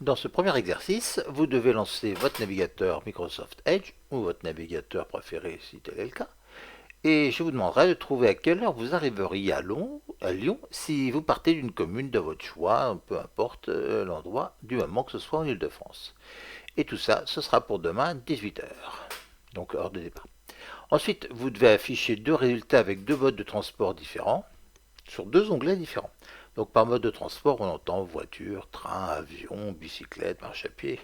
Dans ce premier exercice, vous devez lancer votre navigateur Microsoft Edge ou votre navigateur préféré si tel est le cas. Et je vous demanderai de trouver à quelle heure vous arriveriez à Lyon si vous partez d'une commune de votre choix, peu importe l'endroit, du moment que ce soit en Ile-de-France. Et tout ça, ce sera pour demain 18 heures. Donc heure de départ. Ensuite, vous devez afficher deux résultats avec deux modes de transport différents sur deux onglets différents. Donc par mode de transport, on entend voiture, train, avion, bicyclette, marche à pied.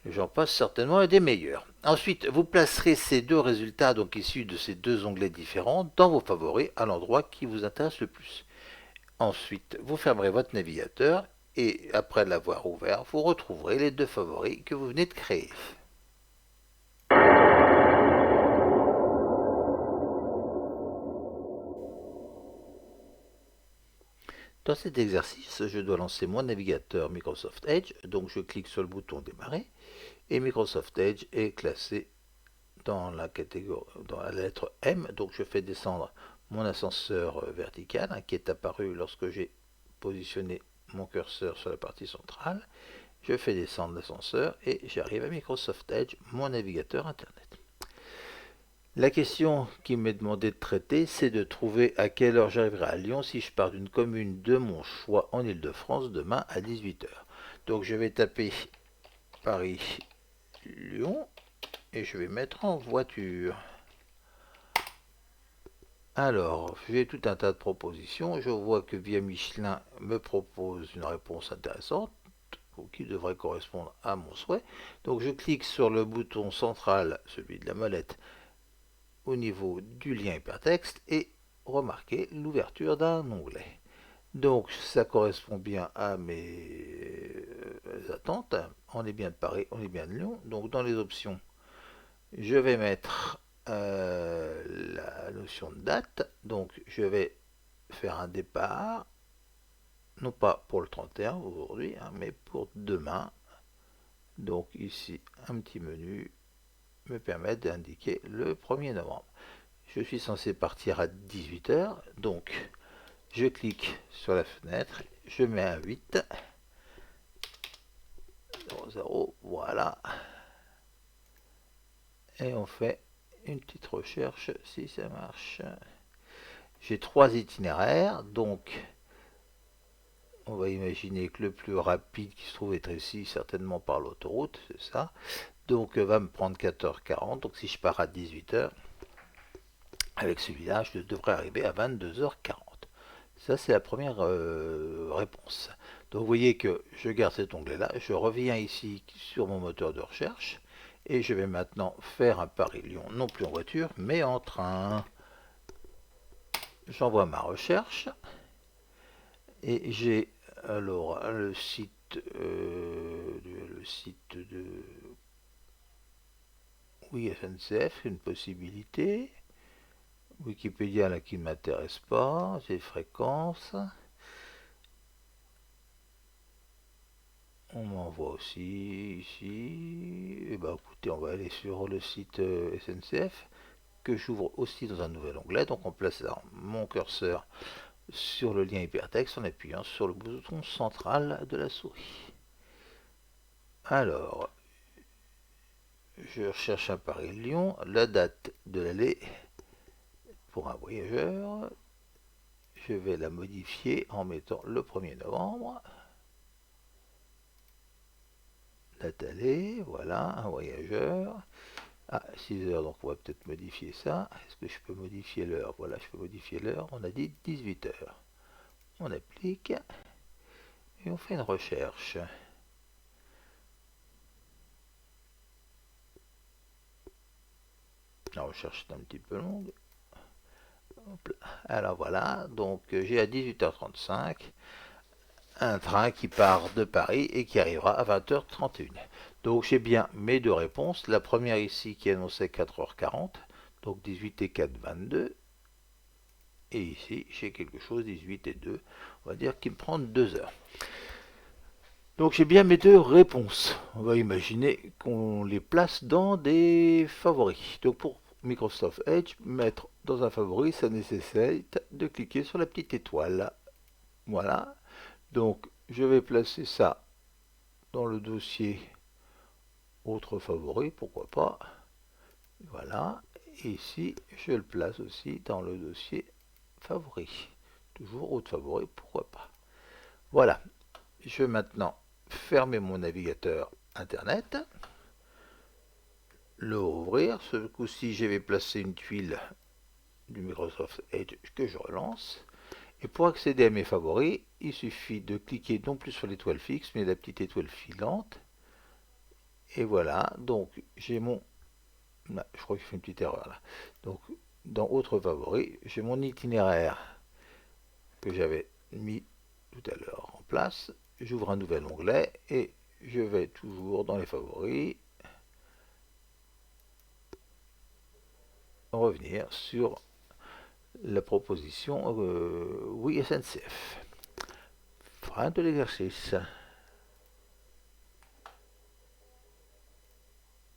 J'en passe certainement à des meilleurs. Ensuite, vous placerez ces deux résultats, donc issus de ces deux onglets différents, dans vos favoris à l'endroit qui vous intéresse le plus. Ensuite, vous fermerez votre navigateur et après l'avoir ouvert, vous retrouverez les deux favoris que vous venez de créer. Dans cet exercice, je dois lancer mon navigateur Microsoft Edge, donc je clique sur le bouton démarrer et Microsoft Edge est classé dans la catégorie, dans la lettre M, donc je fais descendre mon ascenseur vertical qui est apparu lorsque j'ai positionné mon curseur sur la partie centrale. Je fais descendre l'ascenseur et j'arrive à Microsoft Edge, mon navigateur internet. La question qui m'est demandée de traiter, c'est de trouver à quelle heure j'arriverai à Lyon si je pars d'une commune de mon choix en Ile-de-France demain à 18 heures. Donc je vais taper Paris-Lyon et je vais mettre en voiture. Alors, j'ai tout un tas de propositions. Je vois que Via Michelin me propose une réponse intéressante qui devrait correspondre à mon souhait. Donc je clique sur le bouton central, celui de la molette, au niveau du lien hypertexte et remarquez l'ouverture d'un onglet. Donc ça correspond bien à mes attentes. On est bien de Paris, on est bien de Lyon. Donc dans les options, je vais mettre la notion de date. Donc je vais faire un départ, non pas pour le 31 aujourd'hui, hein, mais pour demain. Donc ici, un petit menu me permet d'indiquer le 1er novembre. Je suis censé partir à 18 heures, donc je clique sur la fenêtre, je mets un 8, 0, 0, voilà, et on fait une petite recherche si ça marche. J'ai trois itinéraires, donc on va imaginer que le plus rapide qui se trouve être ici, certainement par l'autoroute, c'est ça. Donc va me prendre 4h40, donc si je pars à 18h, avec celui-là, je devrais arriver à 22h40. Ça, c'est la première réponse. Donc vous voyez que je garde cet onglet-là, je reviens ici sur mon moteur de recherche, et je vais maintenant faire un Paris-Lyon, non plus en voiture, mais en train. J'envoie ma recherche, et j'ai alors le site de oui SNCF, une possibilité. Wikipédia là qui ne m'intéresse pas, j'ai fréquences. On m'envoie aussi ici. Et bah écoutez, on va aller sur le site SNCF que j'ouvre aussi dans un nouvel onglet. Donc on place mon curseur sur le lien hypertexte en appuyant sur le bouton central de la souris. Alors, je recherche un Paris-Lyon, la date de l'aller pour un voyageur. Je vais la modifier en mettant le 1er novembre. Date aller, voilà, un voyageur. Ah, 6 heures, donc on va peut-être modifier ça. Est-ce que je peux modifier l'heure? Voilà, je peux modifier l'heure. On a dit 18 heures. On applique et on fait une recherche. La recherche est un petit peu longue. Alors voilà, donc j'ai à 18h35 un train qui part de Paris et qui arrivera à 20h31. Donc j'ai bien mes deux réponses. La première ici qui annonçait 4h40, donc 18 et 4, 22. Et ici j'ai quelque chose, 18 et 2, on va dire qu'il me prend 2 heures. Donc j'ai bien mes deux réponses. On va imaginer qu'on les place dans des favoris. Donc pour Microsoft Edge, mettre dans un favori, ça nécessite de cliquer sur la petite étoile. Voilà. Donc je vais placer ça dans le dossier autres favoris, pourquoi pas. Voilà. Et ici, je le place aussi dans le dossier favoris. Toujours autres favoris, pourquoi pas. Voilà. Je vais maintenant fermer mon navigateur internet, le rouvrir. Ce coup-ci, je vais placer une tuile du Microsoft Edge que je relance. Et pour accéder à mes favoris, il suffit de cliquer non plus sur l'étoile fixe, mais la petite étoile filante. Et voilà, donc j'ai mon... je crois que je fais une petite erreur là. Donc, dans Autres favoris, j'ai mon itinéraire que j'avais mis tout à l'heure en place. J'ouvre un nouvel onglet et je vais toujours dans les favoris revenir sur la proposition oui SNCF. Fin de l'exercice.